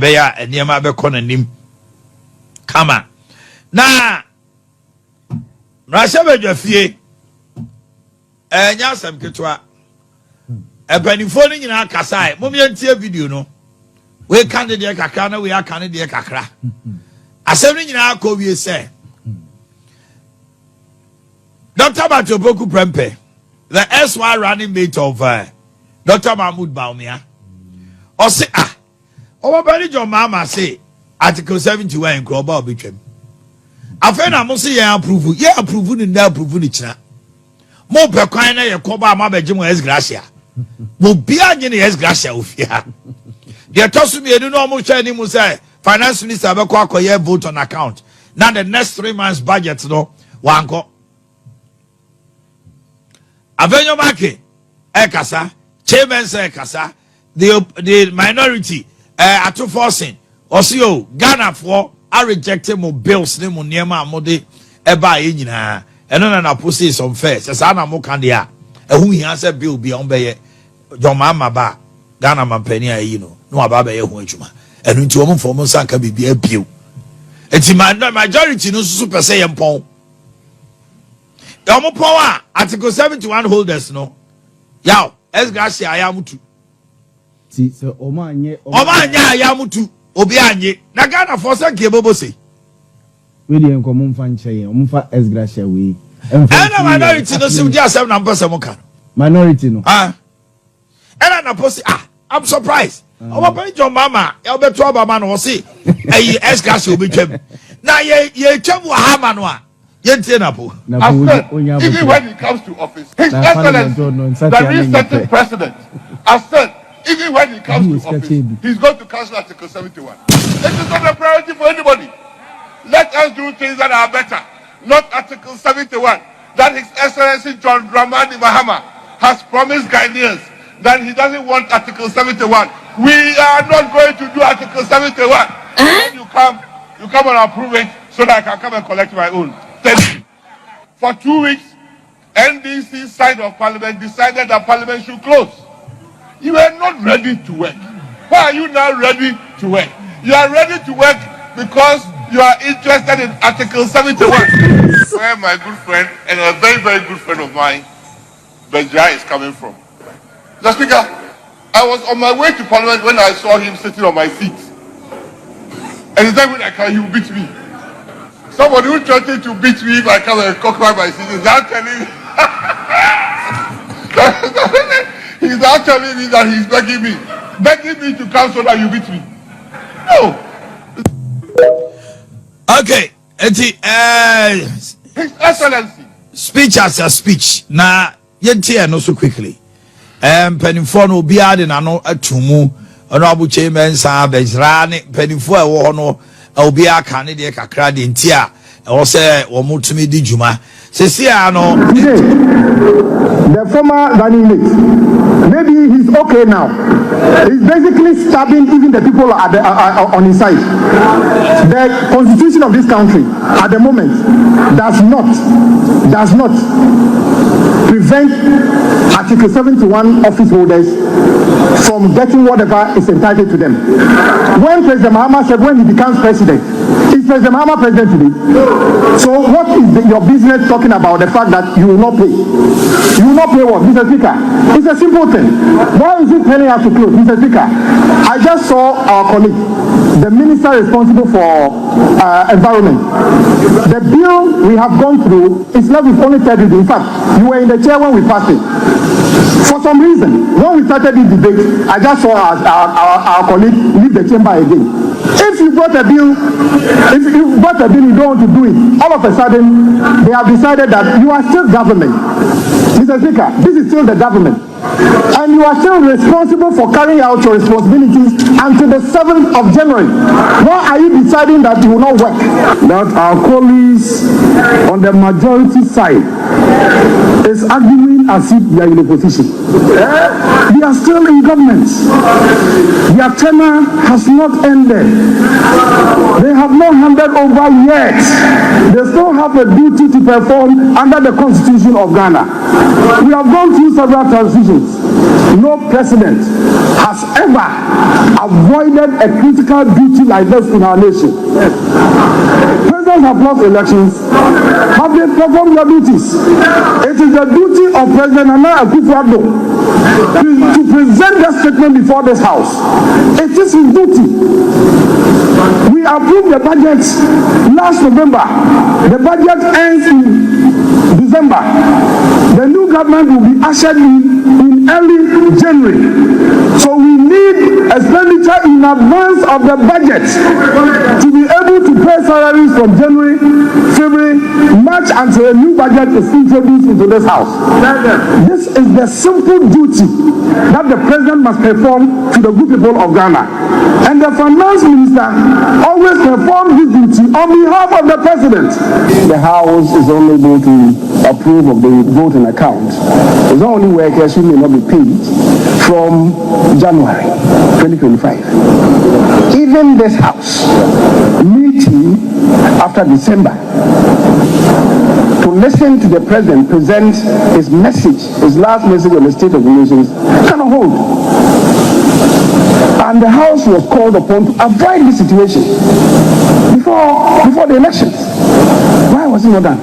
beya eniema be kɔ nanim kama na Rasha bedwafie enya asem ketwa epanifo ni nyina kasai mom yentie video no we candidate kakra na we candidate kakra asem ni nyina akɔ wie sɛ Dr. Matoboku Prempe, the SY running mate of Dr. Mahmoud Baumia, or say, over John Mahama say, Article 71 in Global Became. I find I must say, approve, in there, approve it. More per coin, a coba, my Jim S. Gratia. Will be again S. Gratia of ya. They are tossing me, I don't know how much anymore say, Finance Minister Abakwa vote on account. Now the next 3 months budget, no, one go. Avenue Maki, Ekasa, Chairman Ekasa, the minority, atu forcing, Osio, Ghana for, I rejected more bills, name on Niema Mode, Eba Inina, and then I pussy some face, as Anna Mokandia, and who he answered bill beyond Bay, John Mama Ba, Ghana Mampenia, you know, no Ababe Huchuma, and into a for Monsanka be a pew. It's in my majority, no super say and pong. Yomo power Article 71 holders no. Yaw, Gratia ayamutu. Si so omanye ayamutu obi anye. Na Ghana for say kebobo say. We dey enkomo mfa nche omfa Gratia we. Ena minority no sim dia 7 number some kan. Minority no. Ena na posi I'm surprised. Oba pani John Mama, e obeto Obama no say eh Gratia obi twam. Na ye twam Mahama no a Even when he comes to office, His Excellency, the recent president, has said, even when he comes to office, he's going to cancel Article 71. It is not a priority for anybody. Let us do things that are better, not Article 71. That His Excellency John Dramani Mahama has promised Ghanaians that he doesn't want Article 71. We are not going to do Article 71. When you come and approve it so that I can come and collect my own. For 2 weeks, NDC side of Parliament decided that Parliament should close. You are not ready to work. Why are you now ready to work? You are ready to work because you are interested in Article 71. Where my good friend and a very, very good friend of mine, Benjai, is coming from. Mr. Speaker, I was on my way to Parliament when I saw him sitting on my seat. And he said, when I come, he will beat me. Somebody who threatened to beat me if I come and cock my seat is now telling me. He's now telling me that he's begging me to come so that you beat me. No. Okay, His Excellency. Speech as a speech. Na yentie no so quickly. Penifo no bia de na no atumu. Ono abuche mensa bezrane penifo e wo no obi aka ne de kakra de ntia e wo se wo mutumi di juma sesia no the former running mate, maybe he's okay now. He's basically stabbing even the people on his side. The constitution of this country at the moment does not prevent Article 71 office holders from getting whatever is entitled to them. When President Mahama said when he becomes president, is President Mahama president today? So what is your business talking about the fact that you will not pay? You will not pay what, Mr. Speaker? It's a simple thing. Why is he telling us to close, Mr. Speaker? I just saw our colleague, the minister responsible for environment. The bill we have gone through is left with only 30 days. In fact, you were in the chair when we passed it. For some reason, when we started this debate, I just saw our colleague leave the chamber again. If you brought a bill, you don't want to do it, all of a sudden, they have decided that you are still government. Mr. Speaker, this is still the government. And you are still responsible for carrying out your responsibilities until the 7th of January. Why are you deciding that you will not work? That our colleagues on the majority side is arguing as if they are in opposition. They are still in government. Their tenure has not ended. They have not handed over yet. They still have a duty to perform under the Constitution of Ghana. We have gone through several transitions. constitutions, no president has ever avoided a critical duty like this in our nation. Presidents have lost elections, but they perform their duties. It is the duty of President Nana Akufo-Addo to present that statement before this house. It is his duty. We approved the budget last November. The budget ends in December. The new government will be ushered in early January. So we need expenditure in advance of the budget to be able to pay salaries from January, February, March until a new budget is introduced into this house. This is the simple duty that the president must perform to the good people of Ghana. And the finance minister always performs this duty on behalf of the president. The house is only able to approve of the voting account. It's not only workers who may not be paid from January 2025. Even this house meeting after December to listen to the president present his message, his last message on the state of the nations, cannot hold. And the house was called upon to avoid this situation before the elections. Why was it not done?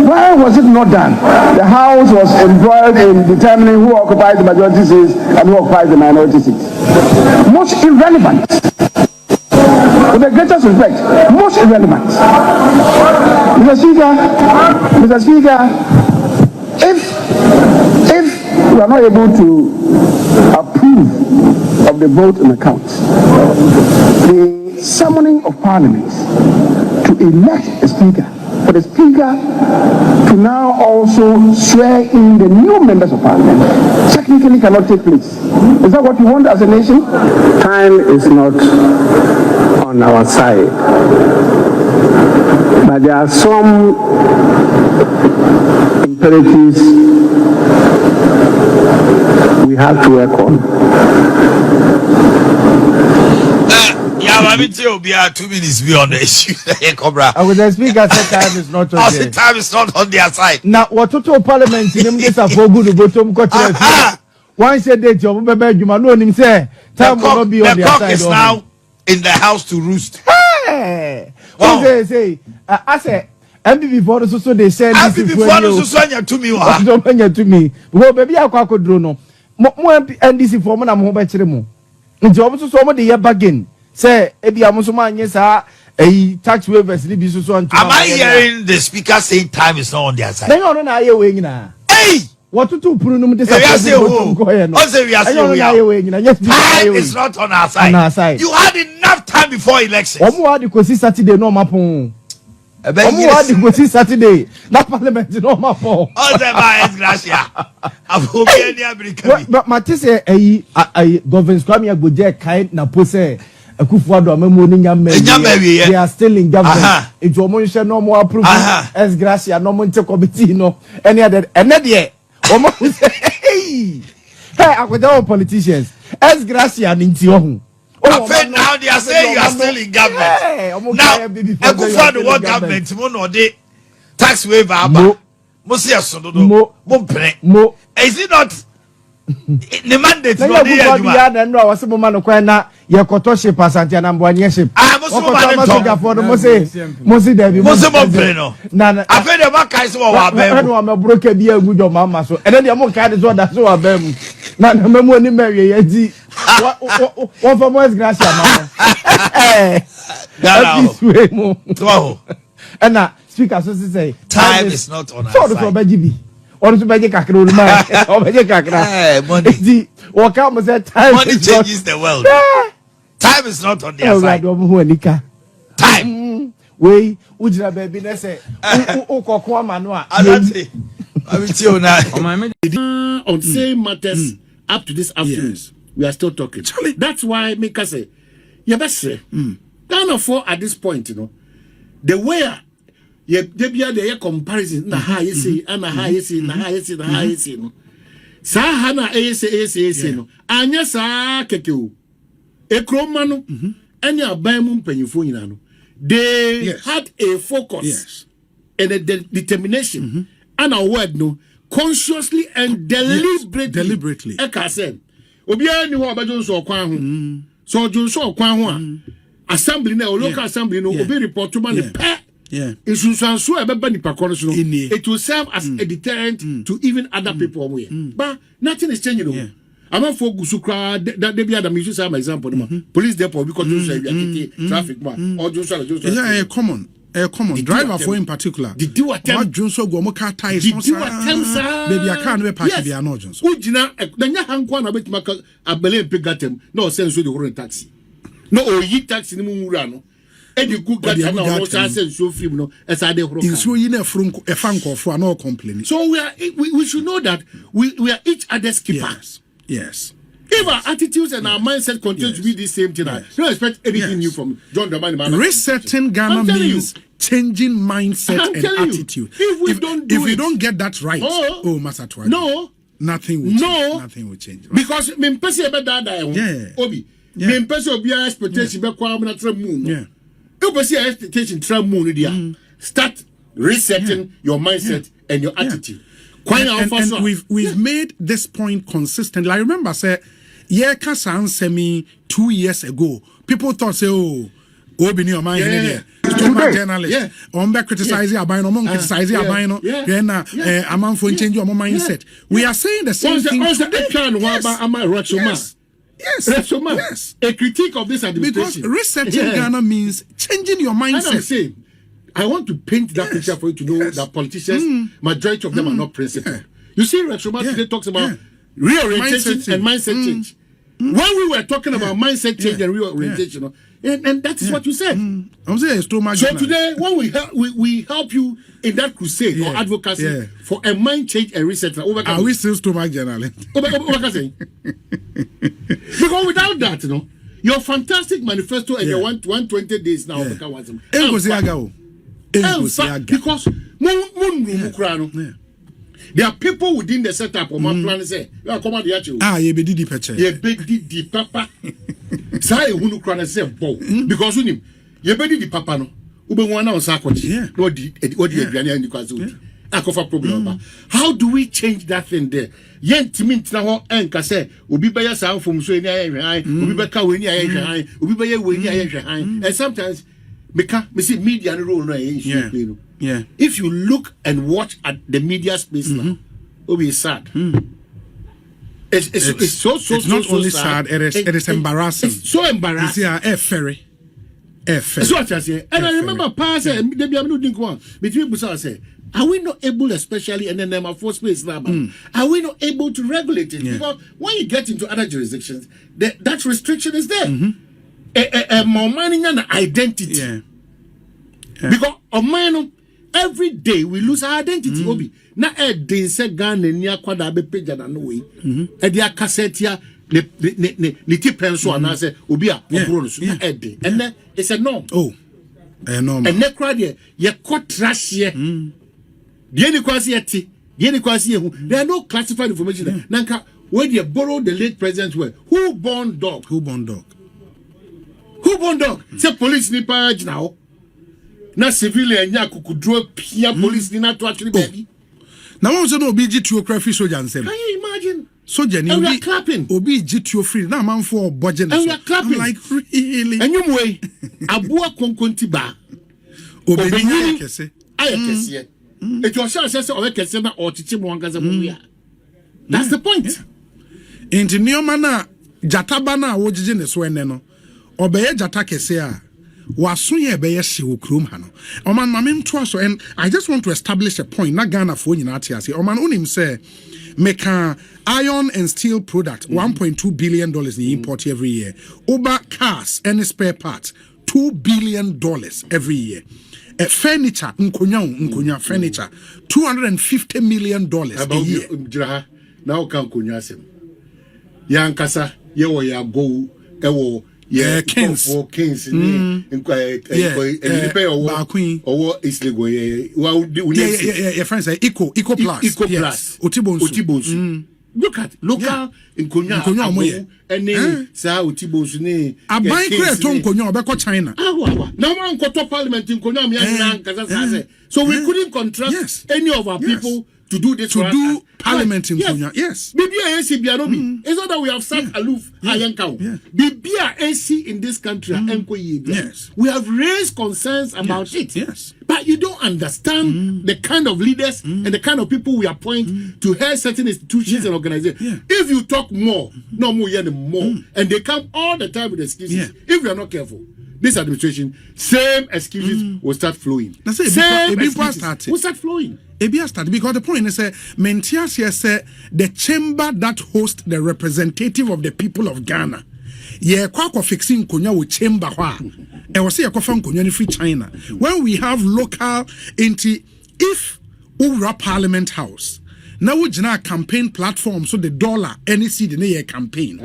Why was it not done? The house was embroiled in determining who occupies the majority seats and who occupies the minority seats. Most irrelevant. With the greatest respect, most irrelevant. Mr. Speaker, if we are not able to approve of the vote in account, the summoning of Parliament to elect a speaker, for the speaker to now also swear in the new members of Parliament, technically cannot take place. Is that what you want as a nation? Time is not on our side, but there are some imperatives we have to work on. Will be 2 minutes beyond the issue. I would speak as the time is not on the time is not on their side. Now, what total parliament in this are for good to bottom quarter. One said that your baby, you know him say, time will not be on their side. The cock is now in the house to roost. Hey! What they say? I say, MPP for the so they send this before the to me. Don't to me. Well, baby, I could do no. More NDC for me, I'm home by Chiremo. And job so somebody here bargain. Say, Ebi Amusuma, yes, a tax waivers, Libby so on. Am I hearing the speaker saying time is not on their side? They don't know you're waiting now. Hey! What to do? Prunum this time is not on our side. On our side. You had enough time before elections. Omu had Saturday, no mapon. Omu had Saturday. That Parliament, no mapon. Gratia. But Matisse, a government Scramia Budget kind na pose. They are still in government. It's almost no more approval. As Gratia, no more committee, no any other. And that year, almost hey, I with all politicians. As Gracia and Intio. Now they are saying you are still in government. Now, I go for the what government, mono de tax waiver. Mosia Sodo, Mo. Is it not? The mandate for the year, and I was a woman of Quena, Yakotoshi Passanti and Ambuaneship. I was for the Mose Debbie, Mose Nana. I feel the Macais or I'm a broken dear good of Mamma, so and then the more kind is what that's so a bem. Not a memo in Mary, one for West Gracia, Mamma. And now, speak as I say, time is not on our side. Or to make a cacro, money. Or come say time. Money changes the world. Time is not on their side. Time. We would have been say, oh, Manua. I don't say. I will tell you now. On same matters up to this afternoon, we are still talking. That's why make us say, yeah, best say, Ghana for at this point, you know, the way. Ye debia de comparison na ha yesi ana ha yesi na ha yesi na ha yesi no sa ha na ese no anya sa keke o ekroma no anya aban mu mpanyifo nyina no they had a focus and a determination and a word no consciously and deliberately. Eka said, Obia ni ho abajo so okwan ho. So ojo so okwan ho assembly na local assembly no obi report to man pe. Yeah. It will serve as a deterrent to even other people. But nothing is changing. Yeah. I'm not for Gusukra that they be other missions. Some example, police depot because you say traffic man or just common. Driver for in particular. Did you attempt Junso Gomoka ties? Did you attempt, baby? I can't be party. They are not Junso. Ujina, then you hang one a bit. I believe Pigatem. No sense with the whole taxi. No, or ye taxi in the Murano. And you could get so free, no, as I did. So you know, from a funk for no complaining. So we should know that we are each other's keepers. Yes. If our attitudes and our mindset continue to be the same thing, don't expect anything new from John Dramani. Resetting Ghana means changing mindset and attitude. If we don't get that right, Master Twa, nothing will change. Because me pese be dada obi. Me pese obi expectation be kwa na tra moon. Yeah. You pese expectation tra moon dia. Start resetting your mindset and your attitude. And we've made this point consistent. I remember say Kasan semi 2 years ago. People thought say Obi your mind here. Journalist. Ombe criticizing Abino, Mong criticizing Abino. Then a man for change your mindset. We are saying the same thing. Yes. A critique of this administration. Because resetting Ghana means changing your mindset. I want to paint that picture for you to know that politicians, majority of them are not principled. You see, Rexoma today talks about reorientation and mindset change. When we were talking about mindset change and reorientation, and that is what you said. I'm saying so today, when we help you in that crusade or advocacy for a mind change and reset, are we still stomach journalist? Because without that, your fantastic manifesto and your 120 days now, because there are people within the setup of my plan say, come on, you be the picture. You be the papa. Say, who can say, because you be the papa no. Ube wana osakoti. What the Adriana and Kazu. Akofa problem. How do we change that thing there? Yen timint na ho enka say obi be ya san fom so ni ayen obi be ka we ni ayen obi be ya we ni ayen and sometimes me see media role no if you look and watch at the media space now, it'll be sad. It's so not only sad, it is embarrassing. It's so embarrassing. It's ferry. So what I say, and I remember passing between Busa say, are we not able, especially in the name of force space now, are we not able to regulate it? Because when you get into other jurisdictions, that restriction is there. A more money and identity. Because of mine, every day we lose our identity. Obi na day say Ghana near kwada be page na no way. E dia cassette ya ne tipen so na say obi a obro so na day. And then it's a norm. Norm. And ne crowd ye trash here. The any kwasi eti, the any kwasi hu. There are no classified information there. Nanka where they borrow the late president were. Who born dog? Say police nipa now. Na civilian ya kukudro pia police ni na to actually baby. Now one say no obi GTO crayfish soldier ansem. Can you imagine? Soldier ni obi clapping. Obi GTO free. Na man for budget. And we are clapping. I'm like really. And you way abua konkonti ba. Obi ni kese. Aye kese. It was say obi kese na ochichi mo angaza mo ya. That's the point. Inti nioma na jataba na wojije ne so ene no. Obeye jata kese a. Wasuye beye shewo krom ha no. Oman mamem to so, and I just want to establish a point. Na Ghana for nyina atiase. Oman unim say make iron and steel product $1.2 billion in import every year. Over cars and spare parts $2 billion every year. Furniture nkonya furniture $250 million a year. Now kan konya sem. Yankasa ye wo ya go ewo Kings ni pay or is lego your friends say eco plus Otibonsu. Look at local nkonya any sa Otibonsu ni aban create nkonya obeko China now man go to parliament nkonya me na nkasa say so we couldn't contrast any of our people to do this parliament in Konya. Yes. Bibia AC Biarobi. It's not that we have sat aloof. Bibia AC in this country. Yes. We have raised concerns about it. Yes. But you don't understand the kind of leaders and the kind of people we appoint to head certain institutions and organizations. Yeah. If you talk more, no more, more, and they come all the time with excuses. If you are not careful, this administration, same excuses will start flowing. That's it. Same excuses will start flowing. Because the point is, Mentias here said the chamber that hosts the representative of the people of Ghana. Yeah, kwako fixing konya with chamber wa. E wasi yakofa konya ni free China. When we have local if ura Parliament House. Now we jina campaign platform so the dollar NDC the year campaign.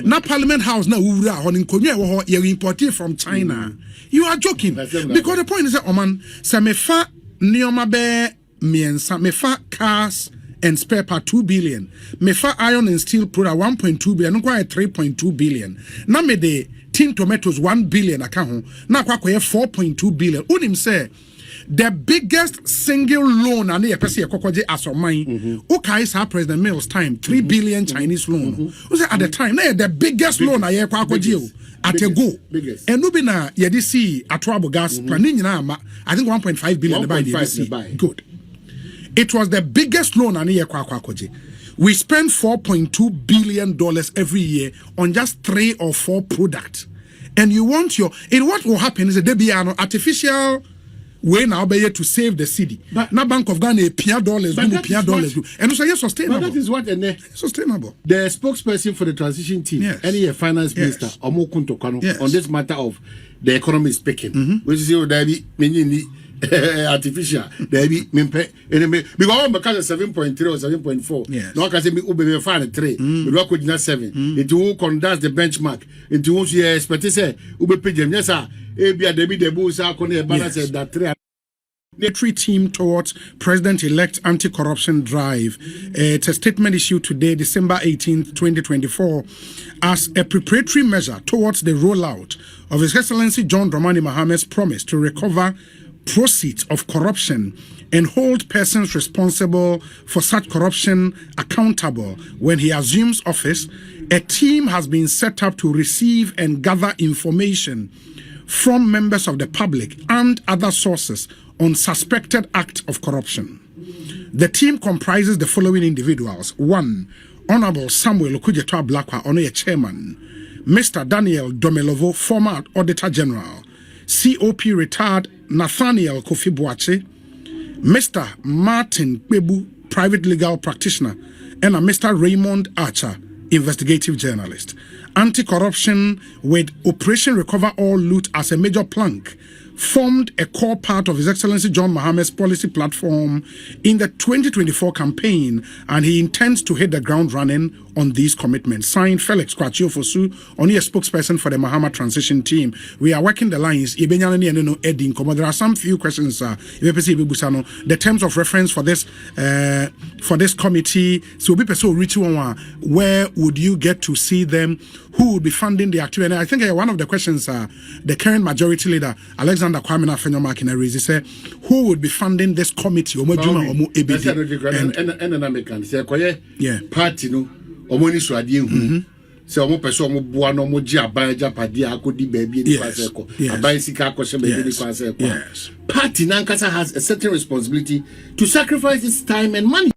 Now Parliament House na ura honing konya wo you imported from China. You are joking. Because the point is that Oman sa mefa nioma be miensa mefa cars and spare part 2 billion. Mefa iron and steel product 1.2 billion. No 3.2 billion. Na me de tin tomatoes 1 billion account. Na kwa 4.2 billion. Unim say the biggest single loan and the person as of mine. Okay, sir, President Mills time 3 billion Chinese loan. At the time, the biggest loan I at a go. And Nubina Yedisi Atwabo gas planning I think 1.5 billion by the good. It was the biggest loan on year kwakwakoje. We spend $4.2 billion every year on just 3 or 4 products. And you want what will happen is that there be an artificial way now be to save the city. But now Bank of Ghana $dollars. And also yes, sustainable. But that is what sustainable. The spokesperson for the transition team, any finance minister, Omo Kuntokano, on this matter of the economy is speaking, which is artificial there be because because 7.3 or 7.4 no can say me ube find 3 we work with 7 it will conduct the benchmark it will expect say ube page yes sir e bia dey be the bulls are con balance that 3 military team towards President-elect anti-corruption drive. It's a statement issued today, December 18th, 2024, as a preparatory measure towards the rollout of His Excellency John Dramani Mahama's promise to recover proceeds of corruption and hold persons responsible for such corruption accountable when he assumes office. A team has been set up to receive and gather information from members of the public and other sources on suspected acts of corruption. The team comprises the following individuals. 1. Honorable Samuel Okujeto Ablakwa, Honorary Chairman. Mr. Daniel Domelovo, former Auditor General. COP retired Nathaniel Kofi Boache. Mr. Martin Kwebu, private legal practitioner. And Mr. Raymond Archer, investigative journalist. Anti-corruption with Operation Recover All Loot as a major plank formed a core part of His Excellency John Mahama's policy platform in the 2024 campaign, and he intends to hit the ground running on these commitments. Signed, Felix Kwachiofosu, only a spokesperson for the Mahama transition team. We are working the lines. There are some few questions. The terms of reference for this committee. So where would you get to see them? Who would be funding the activity? And I think one of the questions the current majority leader, Alexander Kwame Afenyomakina, raised, he said, who would be funding this committee? Party, no. Omoni swadi hu se omo person omo bua no omo ji aban japade akodi baabi ni kwase ko aban sika akose baabi ni kwase ko party nankasa has a certain responsibility to sacrifice its time and money